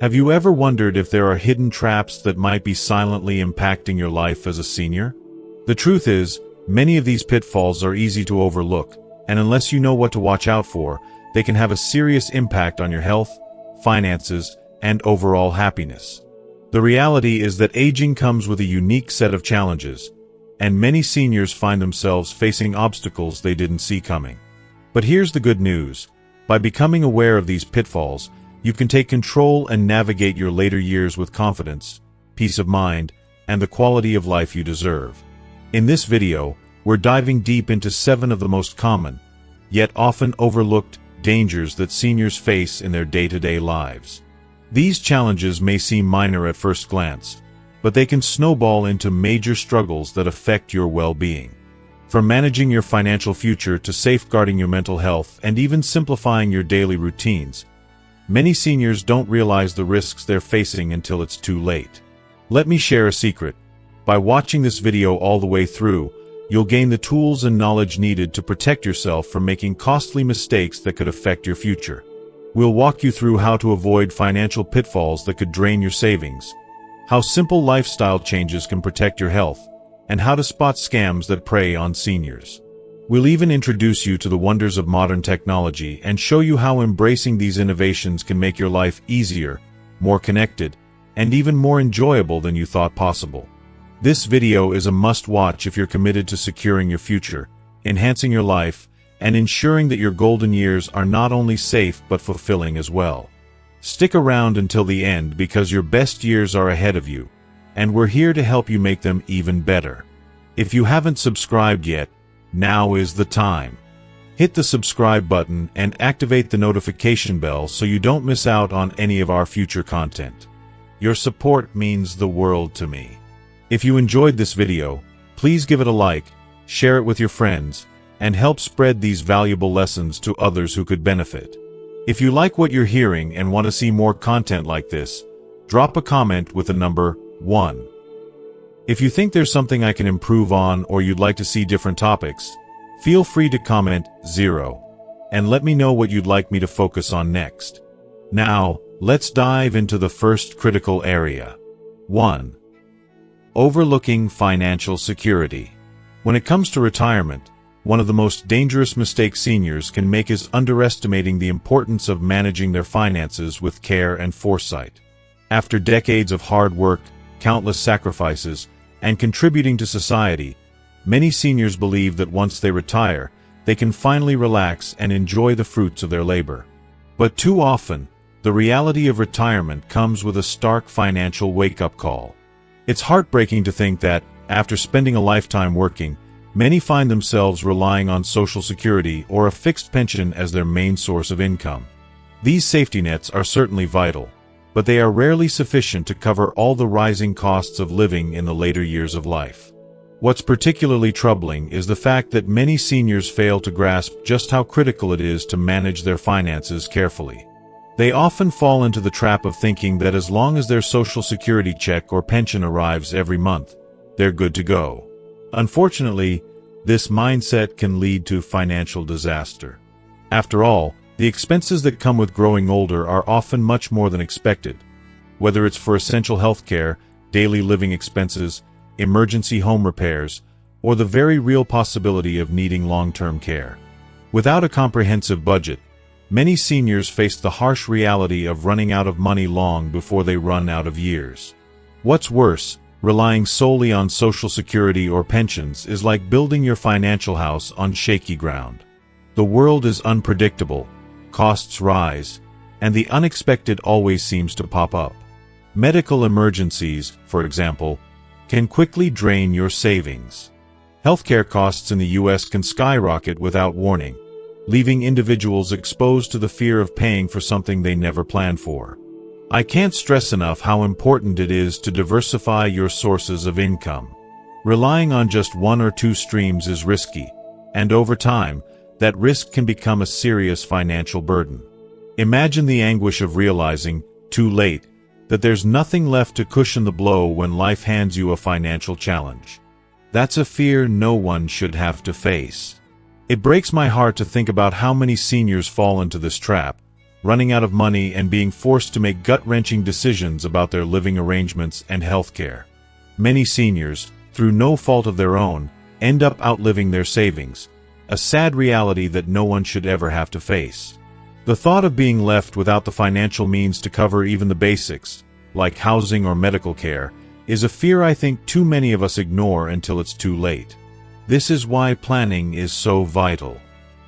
Have you ever wondered if there are hidden traps that might be silently impacting your life as a senior? The truth is, many of these pitfalls are easy to overlook, and unless you know what to watch out for, they can have a serious impact on your health, finances, and overall happiness. The reality is that aging comes with a unique set of challenges, and many seniors find themselves facing obstacles they didn't see coming. But here's the good news. By becoming aware of these pitfalls, you can take control and navigate your later years with confidence, peace of mind, and the quality of life you deserve. In this video, we're diving deep into 7 of the most common, yet often overlooked, dangers that seniors face in their day-to-day lives. These challenges may seem minor at first glance, but they can snowball into major struggles that affect your well-being. From managing your financial future to safeguarding your mental health and even simplifying your daily routines, many seniors don't realize the risks they're facing until it's too late. Let me share a secret. By watching this video all the way through, you'll gain the tools and knowledge needed to protect yourself from making costly mistakes that could affect your future. We'll walk you through how to avoid financial pitfalls that could drain your savings, how simple lifestyle changes can protect your health, and how to spot scams that prey on seniors. We'll even introduce you to the wonders of modern technology and show you how embracing these innovations can make your life easier, more connected, and even more enjoyable than you thought possible. This video is a must-watch if you're committed to securing your future, enhancing your life, and ensuring that your golden years are not only safe but fulfilling as well. Stick around until the end because your best years are ahead of you, and we're here to help you make them even better. If you haven't subscribed yet, now is the time. Hit the subscribe button and activate the notification bell so you don't miss out on any of our future content. Your support means the world to me. If you enjoyed this video, please give it a like, share it with your friends, and help spread these valuable lessons to others who could benefit. If you like what you're hearing and want to see more content like this, drop a comment with the number 1. If you think there's something I can improve on or you'd like to see different topics, feel free to comment 0, and let me know what you'd like me to focus on next. Now, let's dive into the first critical area. 1. Overlooking financial security. When it comes to retirement, one of the most dangerous mistakes seniors can make is underestimating the importance of managing their finances with care and foresight. After decades of hard work, countless sacrifices, and contributing to society, many seniors believe that once they retire, they can finally relax and enjoy the fruits of their labor. But too often, the reality of retirement comes with a stark financial wake-up call. It's heartbreaking to think that, after spending a lifetime working, many find themselves relying on Social Security or a fixed pension as their main source of income. These safety nets are certainly vital, but they are rarely sufficient to cover all the rising costs of living in the later years of life. What's particularly troubling is the fact that many seniors fail to grasp just how critical it is to manage their finances carefully. They often fall into the trap of thinking that as long as their Social Security check or pension arrives every month, they're good to go. Unfortunately, this mindset can lead to financial disaster. After all, the expenses that come with growing older are often much more than expected, whether it's for essential health care, daily living expenses, emergency home repairs, or the very real possibility of needing long-term care. Without a comprehensive budget, many seniors face the harsh reality of running out of money long before they run out of years. What's worse, relying solely on Social Security or pensions is like building your financial house on shaky ground. The world is unpredictable, costs rise, and the unexpected always seems to pop up. Medical emergencies, for example, can quickly drain your savings. Healthcare costs in the U.S. can skyrocket without warning, leaving individuals exposed to the fear of paying for something they never planned for. I can't stress enough how important it is to diversify your sources of income. Relying on just 1 or 2 streams is risky, and over time, that risk can become a serious financial burden. Imagine the anguish of realizing, too late, that there's nothing left to cushion the blow when life hands you a financial challenge. That's a fear no one should have to face. It breaks my heart to think about how many seniors fall into this trap, running out of money and being forced to make gut-wrenching decisions about their living arrangements and health care. Many seniors, through no fault of their own, end up outliving their savings, a sad reality that no one should ever have to face. The thought of being left without the financial means to cover even the basics, like housing or medical care, is a fear I think too many of us ignore until it's too late. This is why planning is so vital.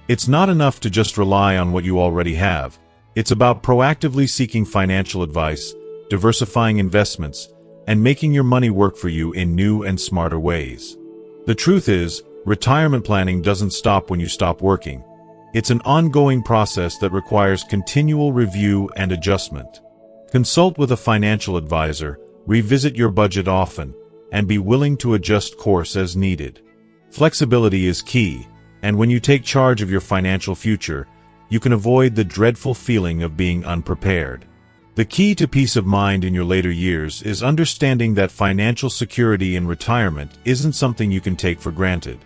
It's not enough to just rely on what you already have. It's about proactively seeking financial advice, diversifying investments, and making your money work for you in new and smarter ways. The truth is, retirement planning doesn't stop when you stop working. It's an ongoing process that requires continual review and adjustment. Consult with a financial advisor, revisit your budget often, and be willing to adjust course as needed. Flexibility is key, and when you take charge of your financial future, you can avoid the dreadful feeling of being unprepared. The key to peace of mind in your later years is understanding that financial security in retirement isn't something you can take for granted.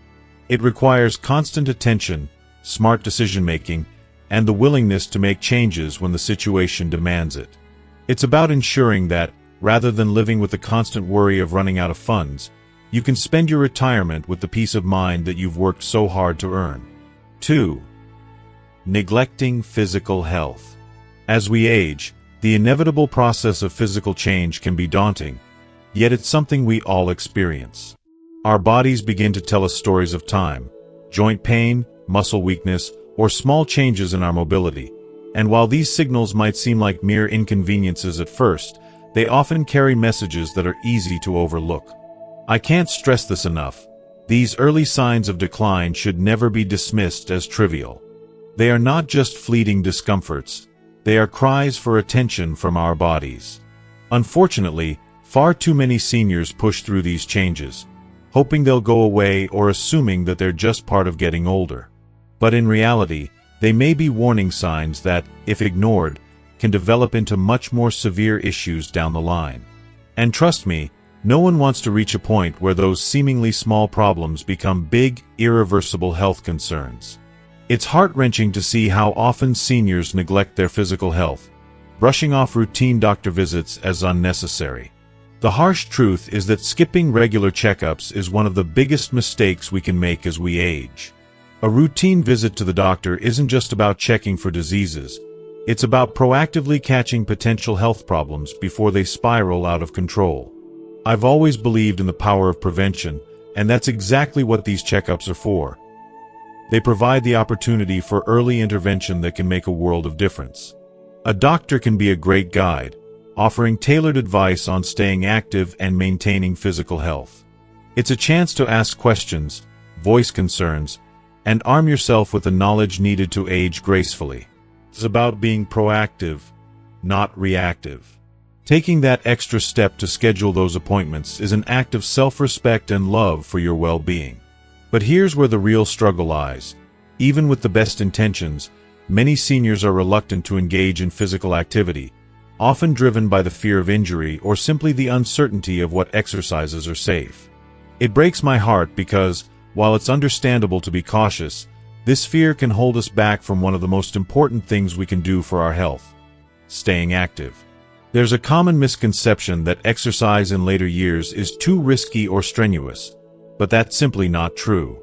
It requires constant attention, smart decision-making, and the willingness to make changes when the situation demands it. It's about ensuring that, rather than living with the constant worry of running out of funds, you can spend your retirement with the peace of mind that you've worked so hard to earn. 2. Neglecting physical health. As we age, the inevitable process of physical change can be daunting, yet it's something we all experience. Our bodies begin to tell us stories of time, joint pain, muscle weakness, or small changes in our mobility. And while these signals might seem like mere inconveniences at first, they often carry messages that are easy to overlook. I can't stress this enough. These early signs of decline should never be dismissed as trivial. They are not just fleeting discomforts. They are cries for attention from our bodies. Unfortunately, far too many seniors push through these changes, hoping they'll go away or assuming that they're just part of getting older. But in reality, they may be warning signs that, if ignored, can develop into much more severe issues down the line. And trust me, no one wants to reach a point where those seemingly small problems become big, irreversible health concerns. It's heart-wrenching to see how often seniors neglect their physical health, brushing off routine doctor visits as unnecessary. The harsh truth is that skipping regular checkups is one of the biggest mistakes we can make as we age. A routine visit to the doctor isn't just about checking for diseases. It's about proactively catching potential health problems before they spiral out of control. I've always believed in the power of prevention, and that's exactly what these checkups are for. They provide the opportunity for early intervention that can make a world of difference. A doctor can be a great guide, offering tailored advice on staying active and maintaining physical health. It's a chance to ask questions, voice concerns, and arm yourself with the knowledge needed to age gracefully. It's about being proactive, not reactive. Taking that extra step to schedule those appointments is an act of self-respect and love for your well-being. But here's where the real struggle lies. Even with the best intentions, many seniors are reluctant to engage in physical activity, often driven by the fear of injury or simply the uncertainty of what exercises are safe. It breaks my heart because, while it's understandable to be cautious, this fear can hold us back from one of the most important things we can do for our health: staying active. There's a common misconception that exercise in later years is too risky or strenuous, but that's simply not true.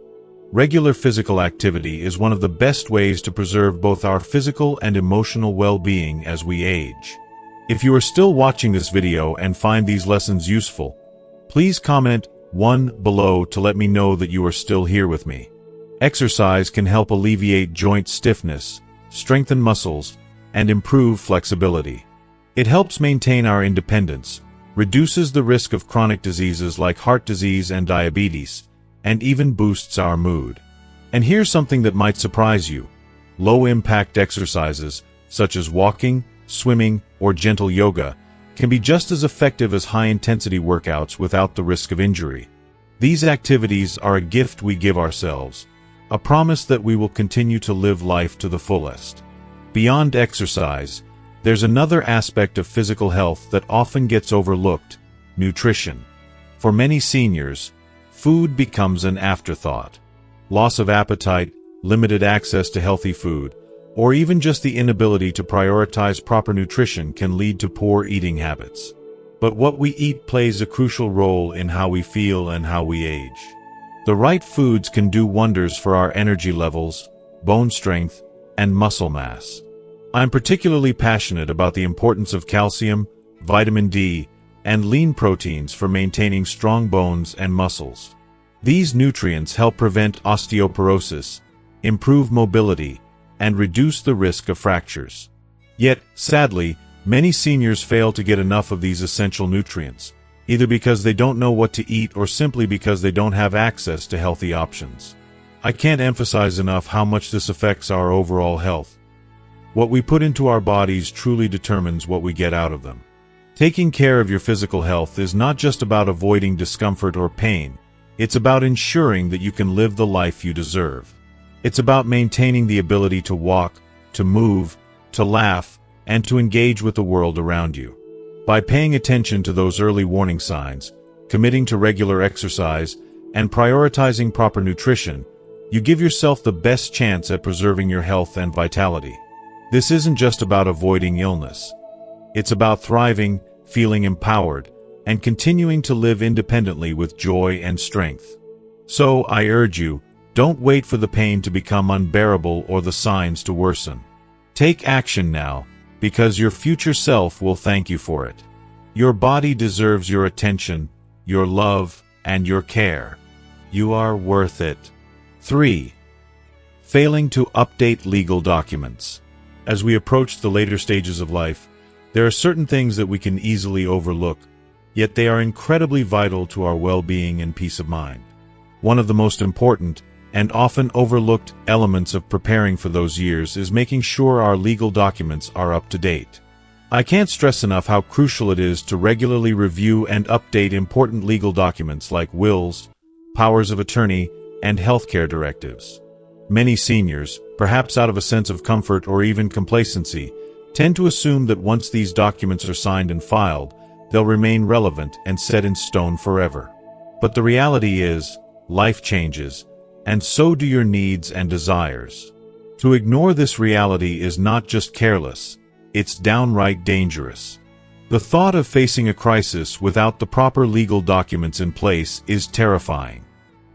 Regular physical activity is one of the best ways to preserve both our physical and emotional well-being as we age. If you are still watching this video and find these lessons useful, please comment 1 below to let me know that you are still here with me. Exercise can help alleviate joint stiffness, strengthen muscles, and improve flexibility. It helps maintain our independence, reduces the risk of chronic diseases like heart disease and diabetes, and even boosts our mood. And here's something that might surprise you. Low-impact exercises, such as walking, swimming, or gentle yoga, can be just as effective as high-intensity workouts without the risk of injury. These activities are a gift we give ourselves, a promise that we will continue to live life to the fullest. Beyond exercise, there's another aspect of physical health that often gets overlooked: nutrition. For many seniors, food becomes an afterthought. Loss of appetite, limited access to healthy food, or even just the inability to prioritize proper nutrition can lead to poor eating habits. But what we eat plays a crucial role in how we feel and how we age. The right foods can do wonders for our energy levels, bone strength, and muscle mass. I'm particularly passionate about the importance of calcium, vitamin D, and lean proteins for maintaining strong bones and muscles. These nutrients help prevent osteoporosis, improve mobility, and reduce the risk of fractures. Yet, sadly, many seniors fail to get enough of these essential nutrients, either because they don't know what to eat or simply because they don't have access to healthy options. I can't emphasize enough how much this affects our overall health. What we put into our bodies truly determines what we get out of them. Taking care of your physical health is not just about avoiding discomfort or pain. It's about ensuring that you can live the life you deserve. It's about maintaining the ability to walk, to move, to laugh, and to engage with the world around you. By paying attention to those early warning signs, committing to regular exercise, and prioritizing proper nutrition, you give yourself the best chance at preserving your health and vitality. This isn't just about avoiding illness. It's about thriving, feeling empowered, and continuing to live independently with joy and strength. So, I urge you, don't wait for the pain to become unbearable or the signs to worsen. Take action now, because your future self will thank you for it. Your body deserves your attention, your love, and your care. You are worth it. 3. Failing to update legal documents. As we approach the later stages of life, there are certain things that we can easily overlook, yet they are incredibly vital to our well-being and peace of mind. One of the most important and often overlooked elements of preparing for those years is making sure our legal documents are up to date. I can't stress enough how crucial it is to regularly review and update important legal documents like wills, powers of attorney, and healthcare directives. Many seniors, perhaps out of a sense of comfort or even complacency, tend to assume that once these documents are signed and filed, they'll remain relevant and set in stone forever. But the reality is, life changes, and so do your needs and desires. To ignore this reality is not just careless, it's downright dangerous. The thought of facing a crisis without the proper legal documents in place is terrifying.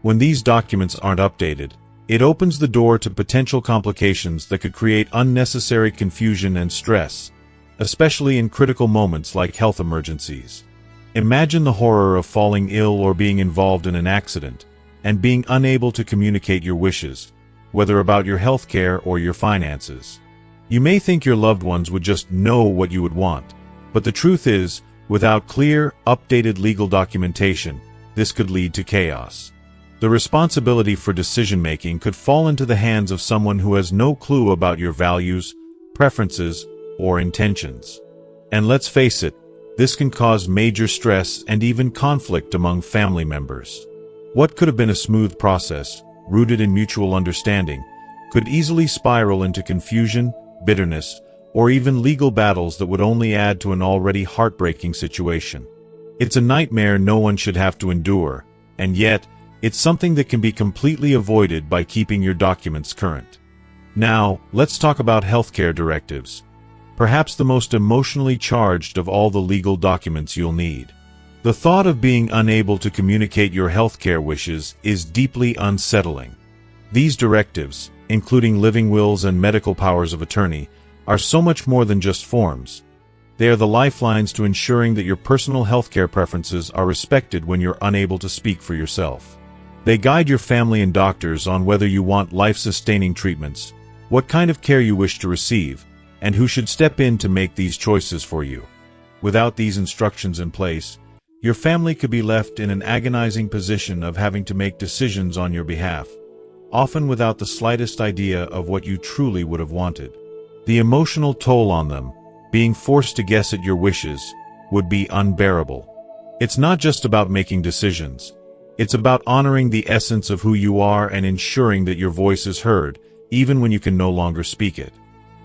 When these documents aren't updated, it opens the door to potential complications that could create unnecessary confusion and stress, especially in critical moments like health emergencies. Imagine the horror of falling ill or being involved in an accident, and being unable to communicate your wishes, whether about your health care or your finances. You may think your loved ones would just know what you would want, but the truth is, without clear, updated legal documentation, this could lead to chaos. The responsibility for decision-making could fall into the hands of someone who has no clue about your values, preferences, or intentions. And let's face it, this can cause major stress and even conflict among family members. What could have been a smooth process, rooted in mutual understanding, could easily spiral into confusion, bitterness, or even legal battles that would only add to an already heartbreaking situation. It's a nightmare no one should have to endure, and yet, it's something that can be completely avoided by keeping your documents current. Now, let's talk about healthcare directives, perhaps the most emotionally charged of all the legal documents you'll need. The thought of being unable to communicate your healthcare wishes is deeply unsettling. These directives, including living wills and medical powers of attorney, are so much more than just forms. They are the lifelines to ensuring that your personal healthcare preferences are respected when you're unable to speak for yourself. They guide your family and doctors on whether you want life-sustaining treatments, what kind of care you wish to receive, and who should step in to make these choices for you. Without these instructions in place, your family could be left in an agonizing position of having to make decisions on your behalf, often without the slightest idea of what you truly would have wanted. The emotional toll on them, being forced to guess at your wishes, would be unbearable. It's not just about making decisions. It's about honoring the essence of who you are and ensuring that your voice is heard, even when you can no longer speak it.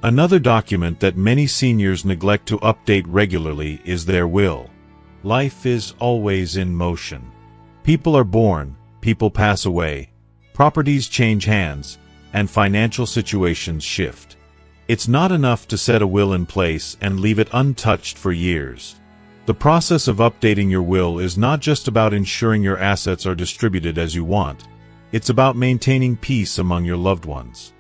Another document that many seniors neglect to update regularly is their will. Life is always in motion. People are born, people pass away, properties change hands, and financial situations shift. It's not enough to set a will in place and leave it untouched for years. The process of updating your will is not just about ensuring your assets are distributed as you want. It's about maintaining peace among your loved ones.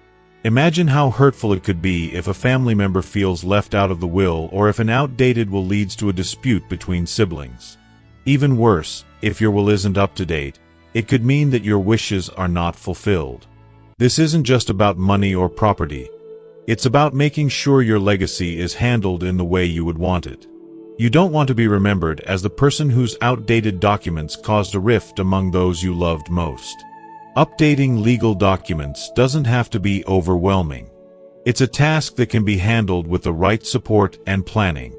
Imagine how hurtful it could be if a family member feels left out of the will, or if an outdated will leads to a dispute between siblings. Even worse, if your will isn't up to date, it could mean that your wishes are not fulfilled. This isn't just about money or property. It's about making sure your legacy is handled in the way you would want it. You don't want to be remembered as the person whose outdated documents caused a rift among those you loved most. Updating legal documents doesn't have to be overwhelming. It's a task that can be handled with the right support and planning.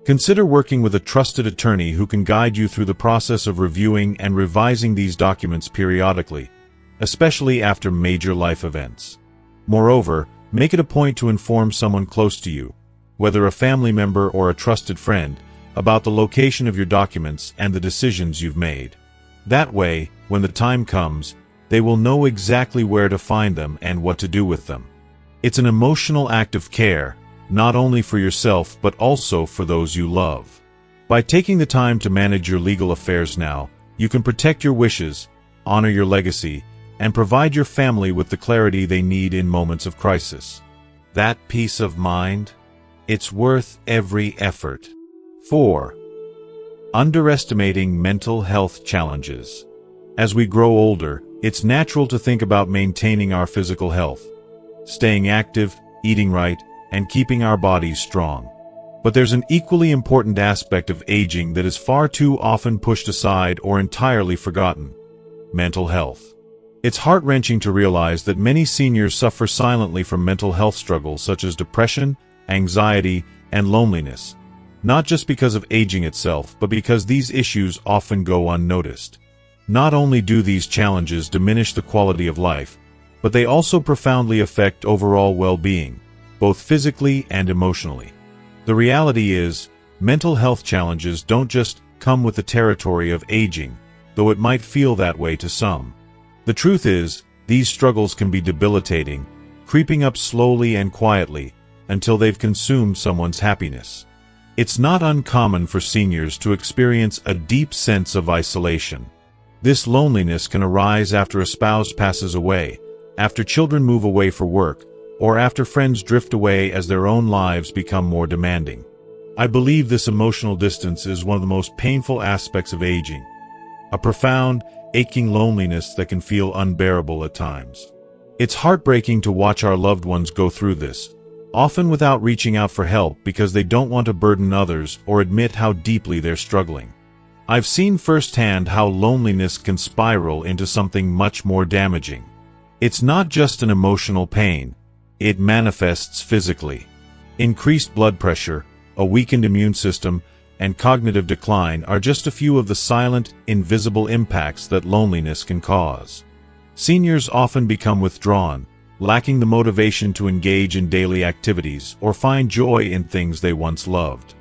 Consider working with a trusted attorney who can guide you through the process of reviewing and revising these documents periodically, especially after major life events. Moreover, make it a point to inform someone close to you, whether a family member or a trusted friend, about the location of your documents and the decisions you've made. That way, when the time comes, they will know exactly where to find them and what to do with them. It's an emotional act of care, not only for yourself but also for those you love. By taking the time to manage your legal affairs now, you can protect your wishes, honor your legacy, and provide your family with the clarity they need in moments of crisis. That peace of mind? It's worth every effort. 4. Underestimating mental health challenges. As we grow older, it's natural to think about maintaining our physical health, staying active, eating right, and keeping our bodies strong. But there's an equally important aspect of aging that is far too often pushed aside or entirely forgotten: mental health. It's heart-wrenching to realize that many seniors suffer silently from mental health struggles such as depression, anxiety, and loneliness, not just because of aging itself, but because these issues often go unnoticed. Not only do these challenges diminish the quality of life, but they also profoundly affect overall well-being, both physically and emotionally. The reality is, mental health challenges don't just come with the territory of aging, though it might feel that way to some. The truth is, these struggles can be debilitating, creeping up slowly and quietly, until they've consumed someone's happiness. It's not uncommon for seniors to experience a deep sense of isolation. This loneliness can arise after a spouse passes away, after children move away for work, or after friends drift away as their own lives become more demanding. I believe this emotional distance is one of the most painful aspects of aging, a profound, aching loneliness that can feel unbearable at times. It's heartbreaking to watch our loved ones go through this, often without reaching out for help because they don't want to burden others or admit how deeply they're struggling. I've seen firsthand how loneliness can spiral into something much more damaging. It's not just an emotional pain, it manifests physically. Increased blood pressure, a weakened immune system, and cognitive decline are just a few of the silent, invisible impacts that loneliness can cause. Seniors often become withdrawn, lacking the motivation to engage in daily activities or find joy in things they once loved.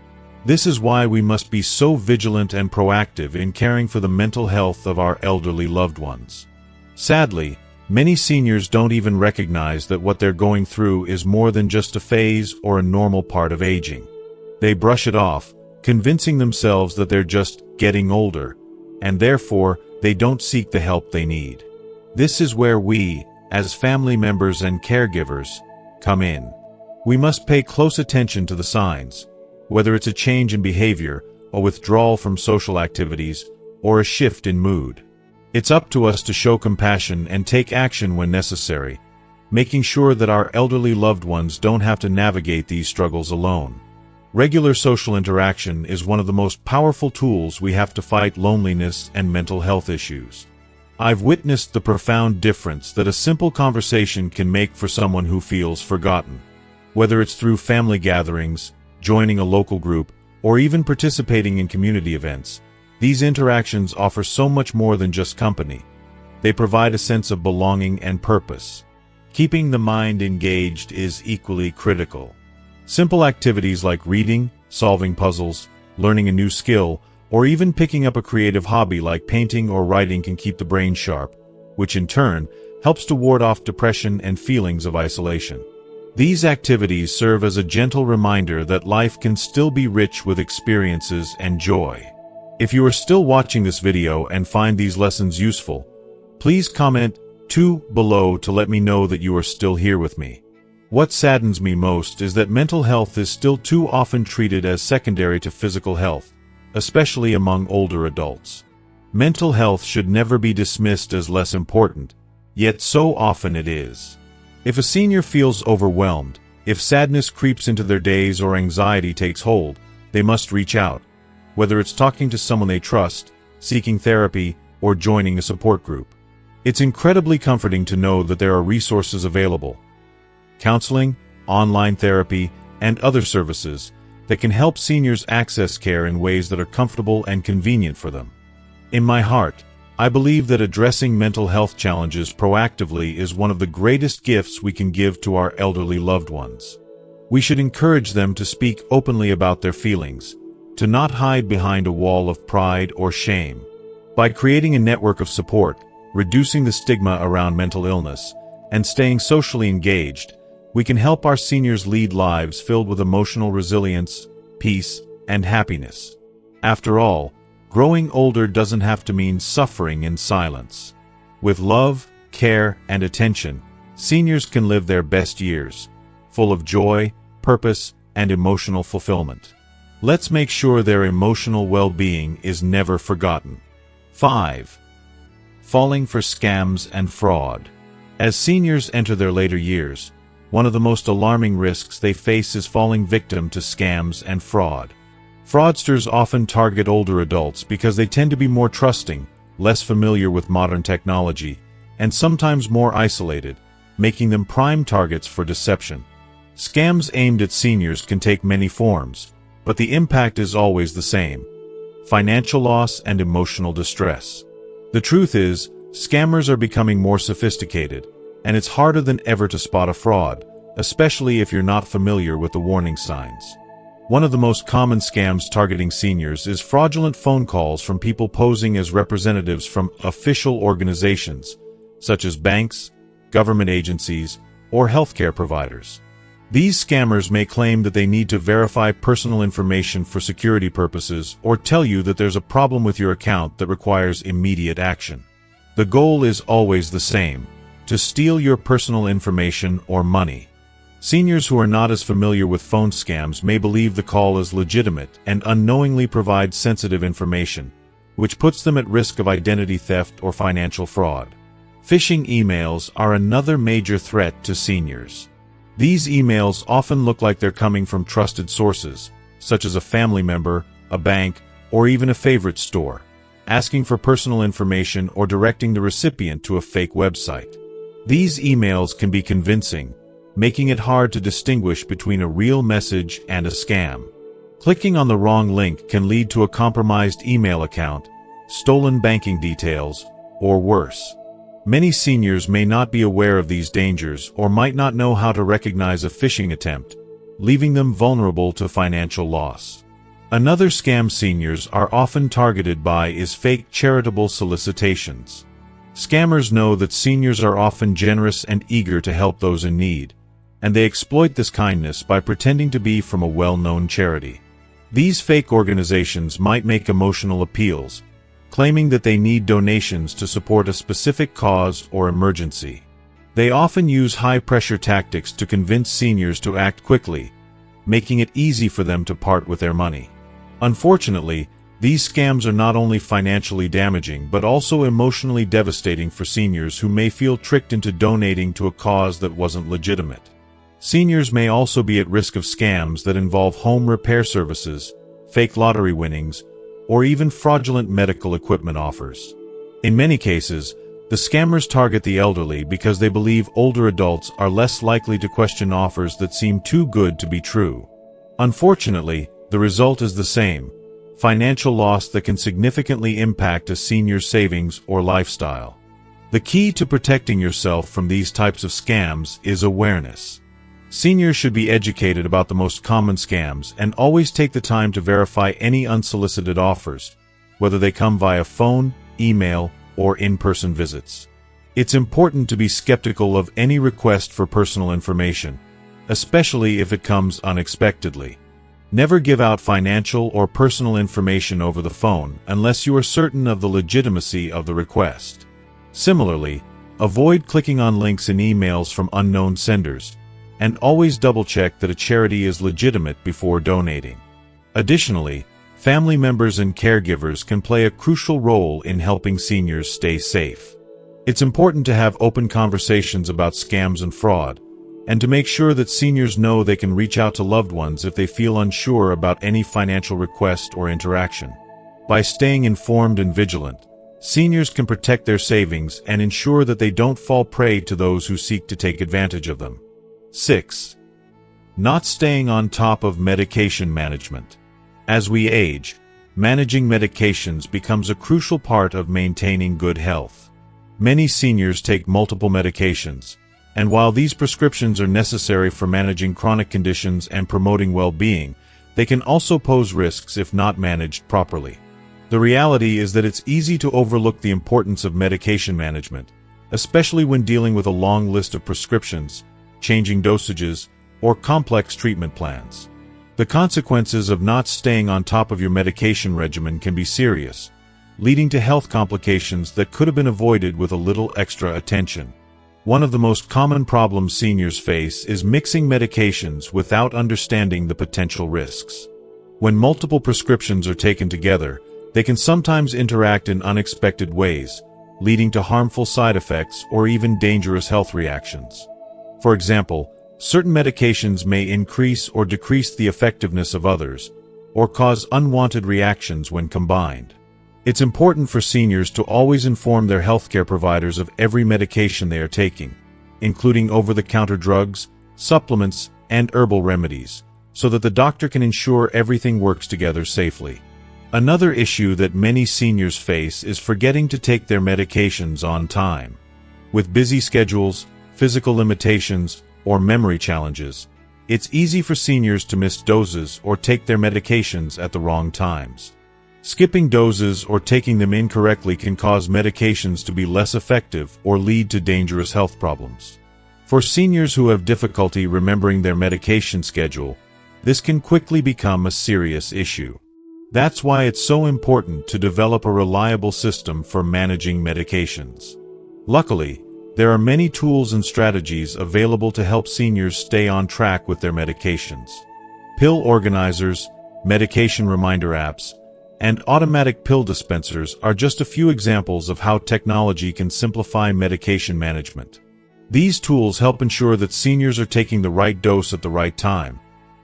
This is why we must be so vigilant and proactive in caring for the mental health of our elderly loved ones. Sadly, many seniors don't even recognize that what they're going through is more than just a phase or a normal part of aging. They brush it off, convincing themselves that they're just getting older, and therefore they don't seek the help they need. This is where we, as family members and caregivers, come in. We must pay close attention to the signs, whether it's a change in behavior, a withdrawal from social activities, or a shift in mood. It's up to us to show compassion and take action when necessary, making sure that our elderly loved ones don't have to navigate these struggles alone. Regular social interaction is one of the most powerful tools we have to fight loneliness and mental health issues. I've witnessed the profound difference that a simple conversation can make for someone who feels forgotten. Whether it's through family gatherings, joining a local group, or even participating in community events, these interactions offer so much more than just company. They provide a sense of belonging and purpose. Keeping the mind engaged is equally critical. Simple activities like reading, solving puzzles, learning a new skill, or even picking up a creative hobby like painting or writing can keep the brain sharp, which in turn helps to ward off depression and feelings of isolation. These activities serve as a gentle reminder that life can still be rich with experiences and joy. If you are still watching this video and find these lessons useful, please comment 2 below to let me know that you are still here with me. What saddens me most is that mental health is still too often treated as secondary to physical health, especially among older adults. Mental health should never be dismissed as less important, yet so often it is. If a senior feels overwhelmed, if sadness creeps into their days or anxiety takes hold, they must reach out, whether it's talking to someone they trust, seeking therapy, or joining a support group. It's incredibly comforting to know that there are resources available, counseling, online therapy, and other services that can help seniors access care in ways that are comfortable and convenient for them. In my heart, I believe that addressing mental health challenges proactively is one of the greatest gifts we can give to our elderly loved ones. We should encourage them to speak openly about their feelings, to not hide behind a wall of pride or shame. By creating a network of support, reducing the stigma around mental illness, and staying socially engaged, we can help our seniors lead lives filled with emotional resilience, peace, and happiness. After all, growing older doesn't have to mean suffering in silence. With love, care, and attention, seniors can live their best years, full of joy, purpose, and emotional fulfillment. Let's make sure their emotional well-being is never forgotten. 5. Falling for scams and fraud. As seniors enter their later years, one of the most alarming risks they face is falling victim to scams and fraud. Fraudsters often target older adults because they tend to be more trusting, less familiar with modern technology, and sometimes more isolated, making them prime targets for deception. Scams aimed at seniors can take many forms, but the impact is always the same: financial loss and emotional distress. The truth is, scammers are becoming more sophisticated, and it's harder than ever to spot a fraud, especially if you're not familiar with the warning signs. One of the most common scams targeting seniors is fraudulent phone calls from people posing as representatives from official organizations, such as banks, government agencies, or healthcare providers. These scammers may claim that they need to verify personal information for security purposes or tell you that there's a problem with your account that requires immediate action. The goal is always the same: to steal your personal information or money. Seniors who are not as familiar with phone scams may believe the call is legitimate and unknowingly provide sensitive information, which puts them at risk of identity theft or financial fraud. Phishing emails are another major threat to seniors. These emails often look like they're coming from trusted sources, such as a family member, a bank, or even a favorite store, asking for personal information or directing the recipient to a fake website. These emails can be convincing, making it hard to distinguish between a real message and a scam. Clicking on the wrong link can lead to a compromised email account, stolen banking details, or worse. Many seniors may not be aware of these dangers or might not know how to recognize a phishing attempt, leaving them vulnerable to financial loss. Another scam seniors are often targeted by is fake charitable solicitations. Scammers know that seniors are often generous and eager to help those in need, and they exploit this kindness by pretending to be from a well-known charity. These fake organizations might make emotional appeals, claiming that they need donations to support a specific cause or emergency. They often use high-pressure tactics to convince seniors to act quickly, making it easy for them to part with their money. Unfortunately, these scams are not only financially damaging but also emotionally devastating for seniors who may feel tricked into donating to a cause that wasn't legitimate. Seniors may also be at risk of scams that involve home repair services, fake lottery winnings, or even fraudulent medical equipment offers. In many cases, the scammers target the elderly because they believe older adults are less likely to question offers that seem too good to be true. Unfortunately, the result is the same: financial loss that can significantly impact a senior's savings or lifestyle. The key to protecting yourself from these types of scams is awareness. Seniors should be educated about the most common scams and always take the time to verify any unsolicited offers, whether they come via phone, email, or in-person visits. It's important to be skeptical of any request for personal information, especially if it comes unexpectedly. Never give out financial or personal information over the phone unless you are certain of the legitimacy of the request. Similarly, avoid clicking on links in emails from unknown senders, and always double-check that a charity is legitimate before donating. Additionally, family members and caregivers can play a crucial role in helping seniors stay safe. It's important to have open conversations about scams and fraud, and to make sure that seniors know they can reach out to loved ones if they feel unsure about any financial request or interaction. By staying informed and vigilant, seniors can protect their savings and ensure that they don't fall prey to those who seek to take advantage of them. 6. Not staying on top of medication management. As we age, managing medications becomes a crucial part of maintaining good health. Many seniors take multiple medications, and while these prescriptions are necessary for managing chronic conditions and promoting well-being, they can also pose risks if not managed properly. The reality is that it's easy to overlook the importance of medication management, especially when dealing with a long list of prescriptions, changing dosages, or complex treatment plans. The consequences of not staying on top of your medication regimen can be serious, leading to health complications that could have been avoided with a little extra attention. One of the most common problems seniors face is mixing medications without understanding the potential risks. When multiple prescriptions are taken together, they can sometimes interact in unexpected ways, leading to harmful side effects or even dangerous health reactions. For example, certain medications may increase or decrease the effectiveness of others, or cause unwanted reactions when combined. It's important for seniors to always inform their healthcare providers of every medication they are taking, including over-the-counter drugs, supplements, and herbal remedies, so that the doctor can ensure everything works together safely. Another issue that many seniors face is forgetting to take their medications on time. With busy schedules, physical limitations, or memory challenges, it's easy for seniors to miss doses or take their medications at the wrong times. Skipping doses or taking them incorrectly can cause medications to be less effective or lead to dangerous health problems. For seniors who have difficulty remembering their medication schedule, this can quickly become a serious issue. That's why it's so important to develop a reliable system for managing medications. Luckily, there are many tools and strategies available to help seniors stay on track with their medications. Pill organizers, medication reminder apps, and automatic pill dispensers are just a few examples of how technology can simplify medication management. These tools help ensure that seniors are taking the right dose at the right time,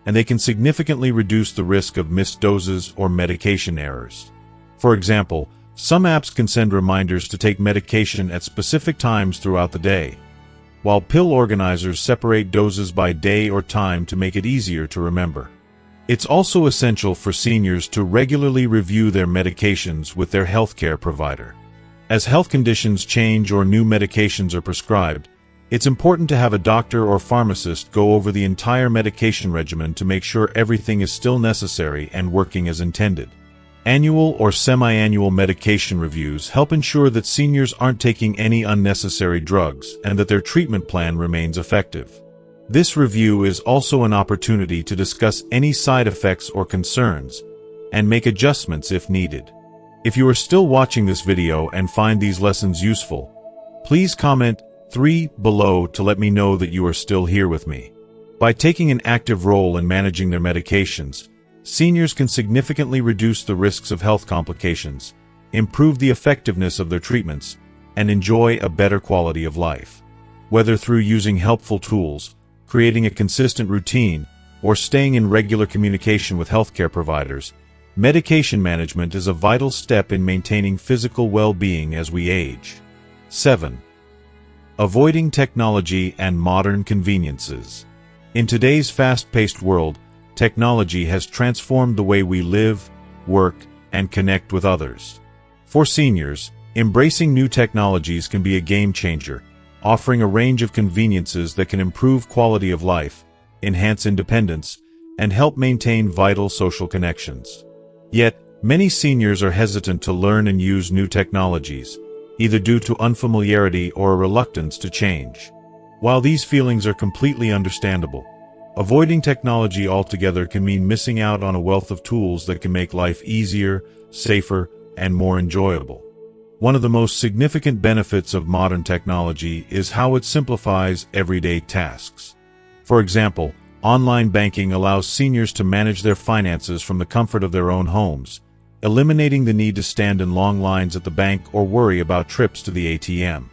and they can significantly reduce the risk of missed doses or medication errors. For example, some apps can send reminders to take medication at specific times throughout the day, while pill organizers separate doses by day or time to make it easier to remember. It's also essential for seniors to regularly review their medications with their healthcare provider. As health conditions change or new medications are prescribed, it's important to have a doctor or pharmacist go over the entire medication regimen to make sure everything is still necessary and working as intended. Annual or semi-annual medication reviews help ensure that seniors aren't taking any unnecessary drugs and that their treatment plan remains effective. This review is also an opportunity to discuss any side effects or concerns, and make adjustments if needed. If you are still watching this video and find these lessons useful, please comment 3 below to let me know that you are still here with me. By taking an active role in managing their medications, seniors can significantly reduce the risks of health complications, improve the effectiveness of their treatments, and enjoy a better quality of life. Whether through using helpful tools, creating a consistent routine, or staying in regular communication with healthcare providers, medication management is a vital step in maintaining physical well-being as we age. 7. Avoiding technology and modern conveniences. In today's fast-paced world, technology has transformed the way we live, work, and connect with others. For seniors, embracing new technologies can be a game-changer, offering a range of conveniences that can improve quality of life, enhance independence, and help maintain vital social connections. Yet, many seniors are hesitant to learn and use new technologies, either due to unfamiliarity or a reluctance to change. While these feelings are completely understandable, Avoiding technology altogether can mean missing out on a wealth of tools that can make life easier, safer, and more enjoyable. One of the most significant benefits of modern technology is how it simplifies everyday tasks. For example, online banking allows seniors to manage their finances from the comfort of their own homes, eliminating the need to stand in long lines at the bank or worry about trips to the ATM.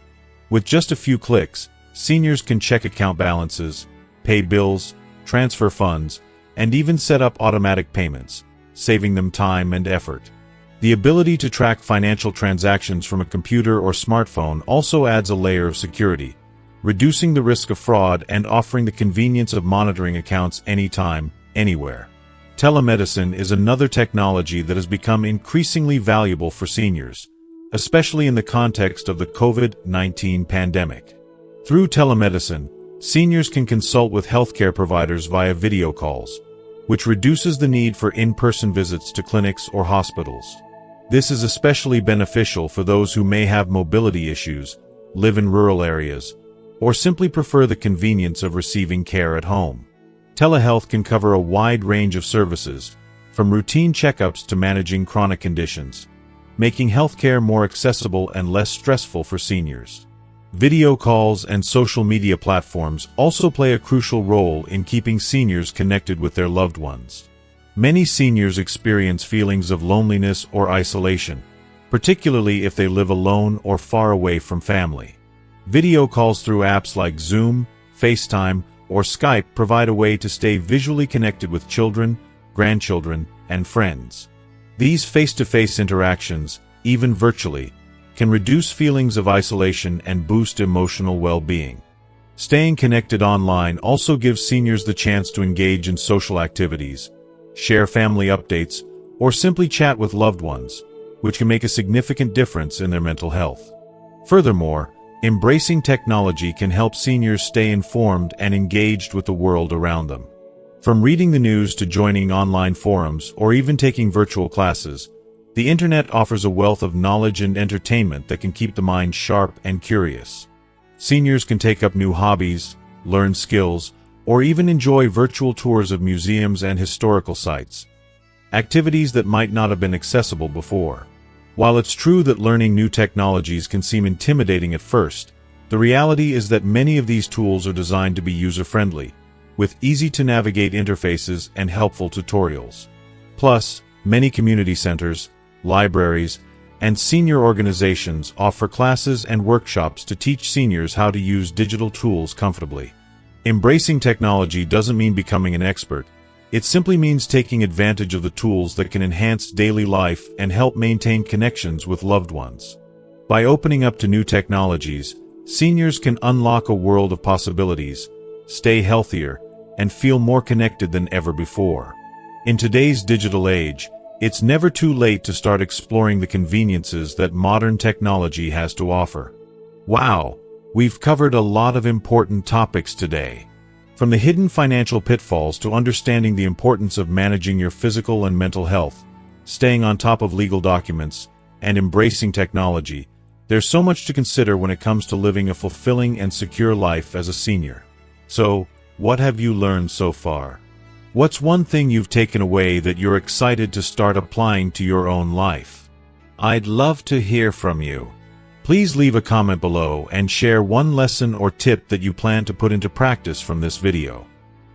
With just a few clicks, seniors can check account balances, pay bills, transfer funds, and even set up automatic payments, saving them time and effort. The ability to track financial transactions from a computer or smartphone also adds a layer of security, reducing the risk of fraud and offering the convenience of monitoring accounts anytime, anywhere. Telemedicine is another technology that has become increasingly valuable for seniors, especially in the context of the COVID-19 pandemic. Through telemedicine, seniors can consult with healthcare providers via video calls, which reduces the need for in-person visits to clinics or hospitals. This is especially beneficial for those who may have mobility issues, live in rural areas, or simply prefer the convenience of receiving care at home. Telehealth can cover a wide range of services, from routine checkups to managing chronic conditions, making healthcare more accessible and less stressful for seniors. Video calls and social media platforms also play a crucial role in keeping seniors connected with their loved ones. Many seniors experience feelings of loneliness or isolation, particularly if they live alone or far away from family. Video calls through apps like Zoom, FaceTime, or Skype provide a way to stay visually connected with children, grandchildren, and friends. These face-to-face interactions, even virtually, can reduce feelings of isolation and boost emotional well-being. Staying connected online also gives seniors the chance to engage in social activities, share family updates, or simply chat with loved ones, which can make a significant difference in their mental health. Furthermore, embracing technology can help seniors stay informed and engaged with the world around them. From reading the news to joining online forums or even taking virtual classes, the internet offers a wealth of knowledge and entertainment that can keep the mind sharp and curious. Seniors can take up new hobbies, learn skills, or even enjoy virtual tours of museums and historical sites, activities that might not have been accessible before. While it's true that learning new technologies can seem intimidating at first, the reality is that many of these tools are designed to be user-friendly, with easy-to-navigate interfaces and helpful tutorials. Plus, many community centers, libraries, and senior organizations offer classes and workshops to teach seniors how to use digital tools comfortably. Embracing technology doesn't mean becoming an expert. It simply means taking advantage of the tools that can enhance daily life and help maintain connections with loved ones. By opening up to new technologies, seniors can unlock a world of possibilities, stay healthier, and feel more connected than ever before. In today's digital age, it's never too late to start exploring the conveniences that modern technology has to offer. Wow, we've covered a lot of important topics today. From the hidden financial pitfalls to understanding the importance of managing your physical and mental health, staying on top of legal documents, and embracing technology, there's so much to consider when it comes to living a fulfilling and secure life as a senior. So, what have you learned so far? What's one thing you've taken away that you're excited to start applying to your own life? I'd love to hear from you. Please leave a comment below and share one lesson or tip that you plan to put into practice from this video.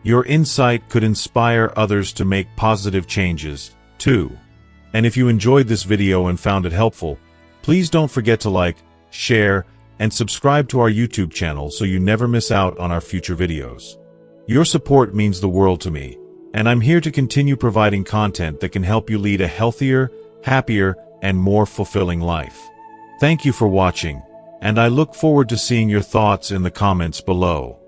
Your insight could inspire others to make positive changes, too. And if you enjoyed this video and found it helpful, please don't forget to like, share, and subscribe to our YouTube channel so you never miss out on our future videos. Your support means the world to me, and I'm here to continue providing content that can help you lead a healthier, happier, and more fulfilling life. Thank you for watching, and I look forward to seeing your thoughts in the comments below.